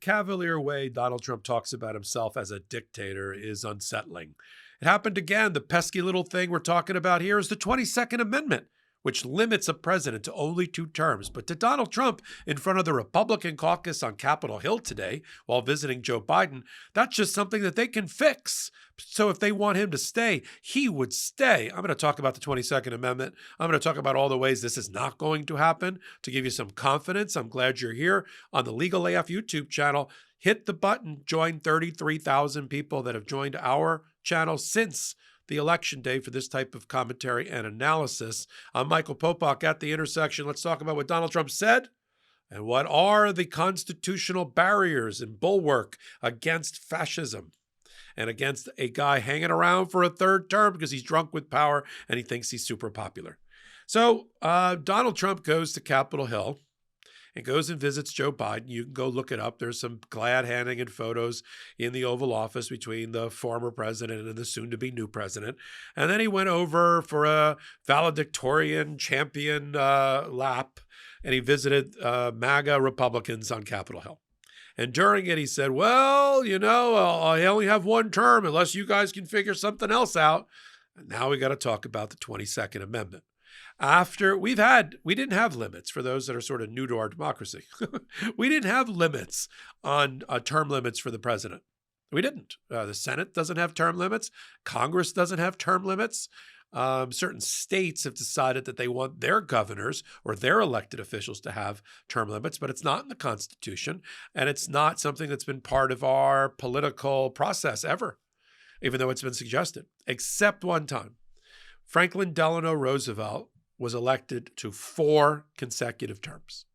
cavalier way Donald Trump talks about himself as a dictator is unsettling. It happened again. The pesky little thing we're talking about here is the 22nd Amendment, which limits a president to only 2 terms. But to Donald Trump, in front of the Republican caucus on Capitol Hill today, while visiting Joe Biden, that's just something that they can fix. So if they want him to stay, he would stay. I'm going to talk about the 22nd Amendment. I'm going to talk about all the ways this is not going to happen to give you some confidence. I'm glad you're here on the Legal AF YouTube channel. Hit the button, join 33,000 people that have joined our channel since the election day for this type of commentary and analysis. I'm Michael Popok at The Intersection. Let's talk about what Donald Trump said and what are the constitutional barriers and bulwark against fascism and against a guy hanging around for a 3rd term because he's drunk with power and he thinks he's super popular. So Donald Trump goes to Capitol Hill and goes and visits Joe Biden. You can go look it up. There's some glad handing and photos in the Oval Office between the former president and the soon-to-be new president. And then he went over for a valedictorian champion lap, and he visited MAGA Republicans on Capitol Hill. And during it, he said, well, you know, I only have 1 term unless you guys can figure something else out. And now we got to talk about the 22nd Amendment. We didn't have limits for those that are sort of new to our democracy. We didn't have limits on term limits for the president. We didn't. The Senate doesn't have term limits. Congress doesn't have term limits. Certain states have decided that they want their governors or their elected officials to have term limits, but it's not in the Constitution, and it's not something that's been part of our political process ever, even though it's been suggested, except one time. Franklin Delano Roosevelt was elected to 4 consecutive terms.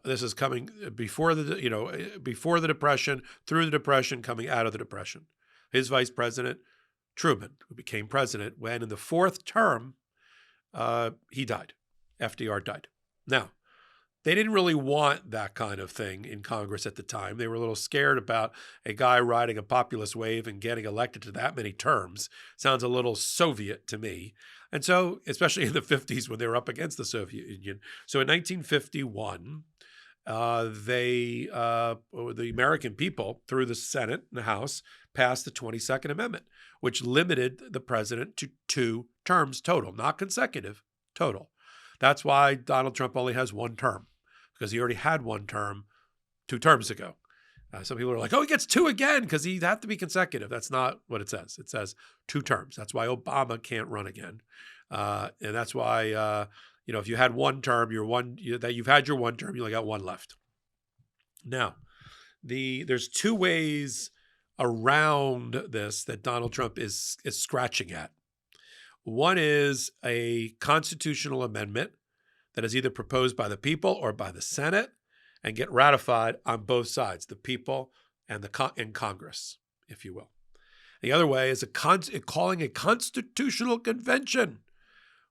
This is coming before the Depression, through the Depression, coming out of the Depression. His vice president, Truman, who became president, when in the 4th term, he died. FDR died. Now, they didn't really want that kind of thing in Congress at the time. They were a little scared about a guy riding a populist wave and getting elected to that many terms. Sounds a little Soviet to me. And so, especially in the 50s when they were up against the Soviet Union. So in 1951, the American people, through the Senate and the House, passed the 22nd Amendment, which limited the president to 2 terms total, not consecutive, total. That's why Donald Trump only has 1 term, because he already had 1 term 2 terms ago. Some people are like, oh, he gets 2 again because he'd have to be consecutive. That's not what it says. It says 2 terms. That's why Obama can't run again. And that's why, if you had 1 term, you've had your 1 term, you only got 1 left. Now, there's 2 ways around this that Donald Trump is scratching at. One is a constitutional amendment that is either proposed by the people or by the Senate and get ratified on both sides, the people and Congress, if you will. The other way is calling a constitutional convention.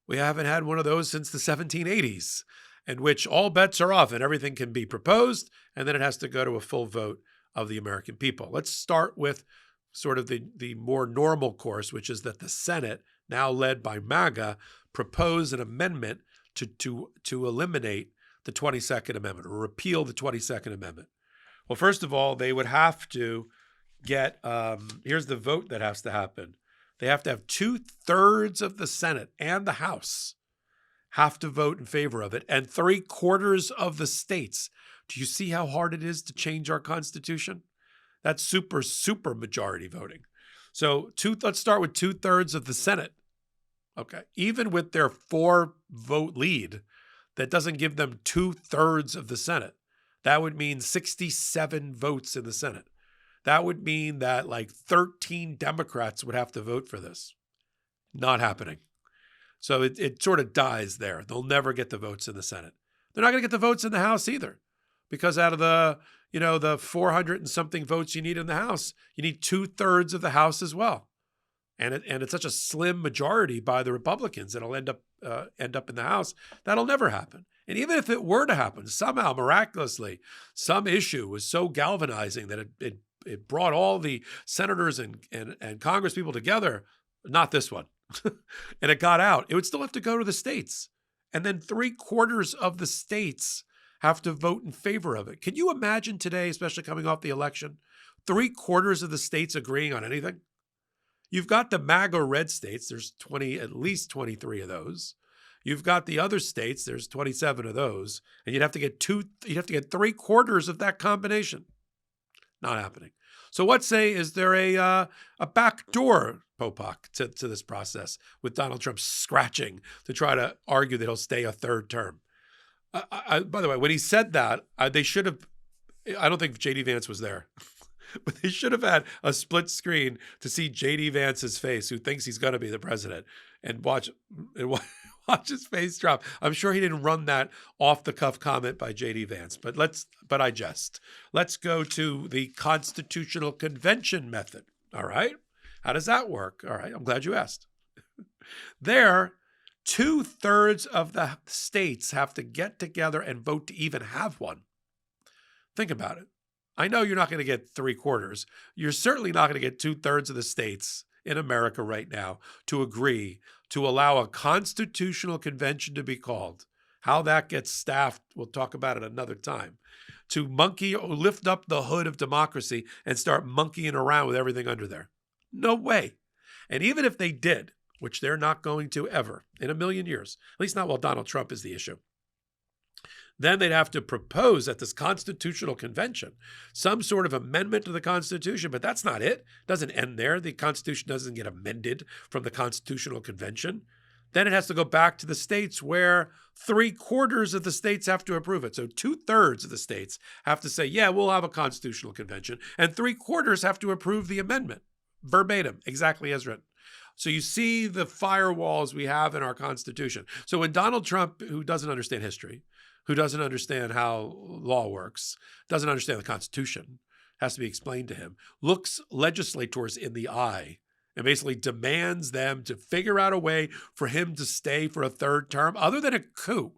We haven't had one of those since the 1780s, in which all bets are off and everything can be proposed, and then it has to go to a full vote of the American people. Let's start with sort of the more normal course, which is that the Senate, now led by MAGA, propose an amendment to eliminate the 22nd Amendment or repeal the 22nd Amendment. Well, first of all, they would have to get, here's the vote that has to happen. They have to have 2/3 of the Senate and the House have to vote in favor of it, and 3/4 of the states. Do you see how hard it is to change our Constitution? That's super majority voting. So let's start with 2/3 of the Senate. Okay. Even with their 4-vote lead, that doesn't give them 2/3 of the Senate. That would mean 67 votes in the Senate. That would mean that like 13 Democrats would have to vote for this. Not happening. So it sort of dies there. They'll never get the votes in the Senate. They're not going to get the votes in the House either, because out of the 400 and something votes you need in the House, you need 2/3 of the House as well. And it's such a slim majority by the Republicans, it'll end up in the House. That'll never happen. And even if it were to happen, somehow miraculously, some issue was so galvanizing that it brought all the senators and Congress people together. Not this one, and it got out. It would still have to go to the states, and then 3/4 of the states have to vote in favor of it. Can you imagine today, especially coming off the election, 3/4 of the states agreeing on anything? You've got the MAGA red states. There's at least 23 of those. You've got the other states. There's 27 of those. And you'd have to get 3/4 of that combination. Not happening. So what say, is there a backdoor, Popok, to this process with Donald Trump scratching to try to argue that he'll stay a third term? By the way, when he said that, they should have, I don't think J.D. Vance was there, but they should have had a split screen to see J.D. Vance's face, who thinks he's going to be the president, and watch his face drop. I'm sure he didn't run that off-the-cuff comment by J.D. Vance, but I jest. Let's go to the Constitutional Convention method, all right? How does that work? All right, I'm glad you asked. There, 2/3 of the states have to get together and vote to even have one. Think about it. I know you're not going to get 3/4. You're certainly not going to get 2/3 of the states in America right now to agree to allow a constitutional convention to be called. How that gets staffed, we'll talk about it another time. To lift up the hood of democracy and start monkeying around with everything under there. No way. And even if they did, which they're not going to ever in a million years, at least not while Donald Trump is the issue, then they'd have to propose at this constitutional convention some sort of amendment to the Constitution, but that's not it. It doesn't end there. The Constitution doesn't get amended from the Constitutional Convention. Then it has to go back to the states where 3/4 of the states have to approve it. So 2/3 of the states have to say, yeah, we'll have a constitutional convention, and 3/4 have to approve the amendment, verbatim, exactly as written. So you see the firewalls we have in our Constitution. So when Donald Trump, who doesn't understand history, who doesn't understand how law works, doesn't understand the Constitution, has to be explained to him, looks legislators in the eye and basically demands them to figure out a way for him to stay for a third term other than a coup,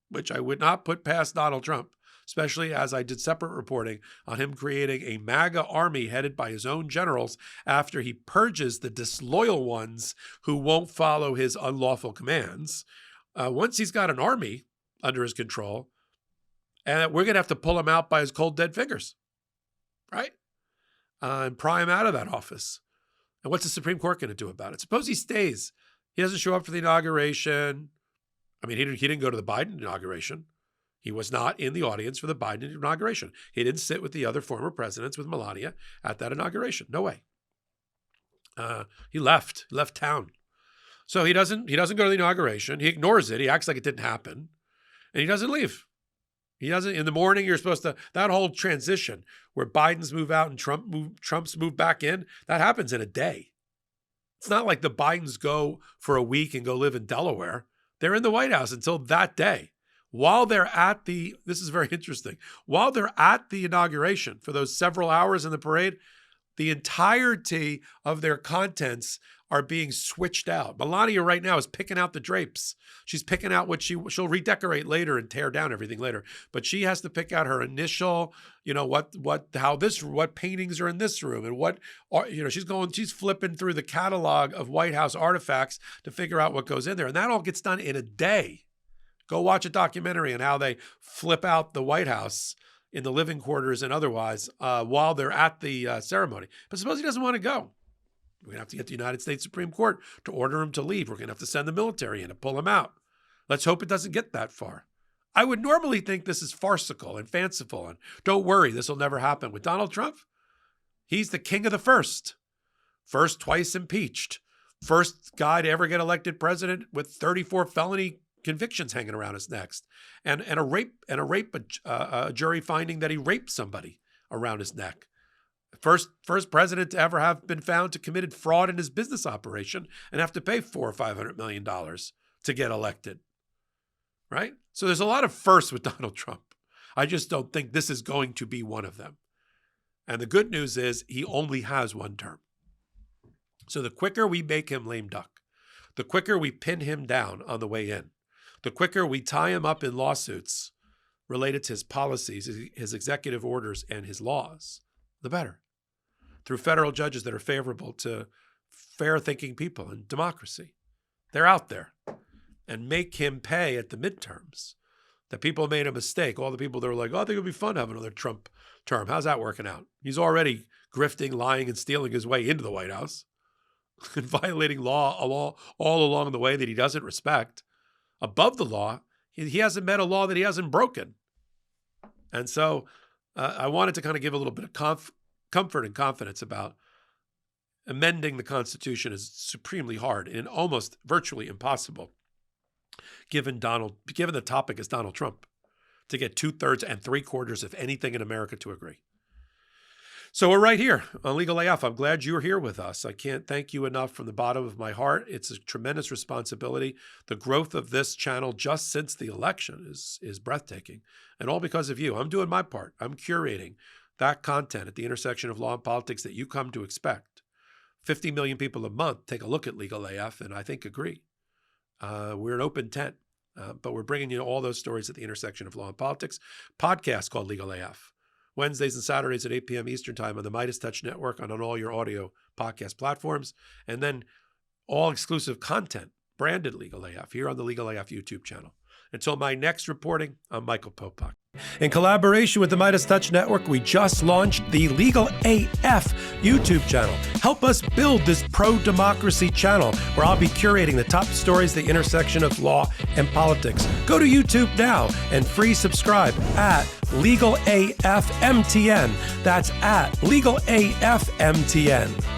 which I would not put past Donald Trump, especially as I did separate reporting on him creating a MAGA army headed by his own generals after he purges the disloyal ones who won't follow his unlawful commands. Once he's got an army under his control, and we're going to have to pull him out by his cold, dead fingers, right? And pry him out of that office. And what's the Supreme Court going to do about it? Suppose he stays. He doesn't show up for the inauguration. I mean, he didn't go to the Biden inauguration. He was not in the audience for the Biden inauguration. He didn't sit with the other former presidents with Melania at that inauguration. No way. He left town. So he doesn't go to the inauguration. He ignores it. He acts like it didn't happen. And he doesn't leave. He doesn't. In the morning, you're supposed to, that whole transition where Biden's move out and Trump's move back in, that happens in a day. It's not like the Bidens go for a week and go live in Delaware. They're in the White House until that day. While they're at this is very interesting, while they're at the inauguration for those several hours in the parade, the entirety of their contents are being switched out. Melania right now is picking out the drapes. She's picking out what she'll redecorate later and tear down everything later. But she has to pick out her initial, what paintings are in this room and she's flipping through the catalog of White House artifacts to figure out what goes in there. And that all gets done in a day. Go watch a documentary on how they flip out the White House in the living quarters and otherwise while they're at the ceremony. But suppose he doesn't want to go. We're going to have to get the United States Supreme Court to order him to leave. We're going to have to send the military in to pull him out. Let's hope it doesn't get that far. I would normally think this is farcical and fanciful, and don't worry, this will never happen. With Donald Trump, he's the king of the first. First twice impeached. First guy to ever get elected president with 34 felony convictions hanging around his neck, and a jury finding that he raped somebody around his neck. First president to ever have been found to committed fraud in his business operation and have to pay $400 or $500 million to get elected. Right? So there's a lot of firsts with Donald Trump. I just don't think this is going to be one of them. And the good news is he only has one term. So the quicker we make him lame duck, the quicker we pin him down on the way in, the quicker we tie him up in lawsuits related to his policies, his executive orders, and his laws, the better. Through federal judges that are favorable to fair-thinking people and democracy. They're out there. And make him pay at the midterms that people made a mistake. All the people that were like, oh, I think it'd be fun to have another Trump term. How's that working out? He's already grifting, lying, and stealing his way into the White House and violating law all along the way that he doesn't respect. Above the law, he hasn't met a law that he hasn't broken. And so I wanted to kind of give a little bit of comfort and confidence about amending the Constitution is supremely hard and almost virtually impossible, given the topic is Donald Trump, to get 2/3 and 3/4 of anything in America to agree. So we're right here on Legal AF. I'm glad you're here with us. I can't thank you enough from the bottom of my heart. It's a tremendous responsibility. The growth of this channel just since the election is breathtaking, and all because of you. I'm doing my part. I'm curating that content at the intersection of law and politics that you come to expect. 50 million people a month take a look at Legal AF and I think agree. We're an open tent, but we're bringing you all those stories at the intersection of law and politics. Podcast called Legal AF. Wednesdays and Saturdays at 8 p.m. Eastern Time on the Midas Touch Network and on all your audio podcast platforms. And then all exclusive content, branded Legal AF, here on the Legal AF YouTube channel. Until my next reporting, I'm Michael Popok. In collaboration with the Midas Touch Network, we just launched the Legal AF YouTube channel. Help us build this pro-democracy channel where I'll be curating the top stories at the intersection of law and politics. Go to YouTube now and free subscribe at Legal AF MTN. That's at Legal AF MTN.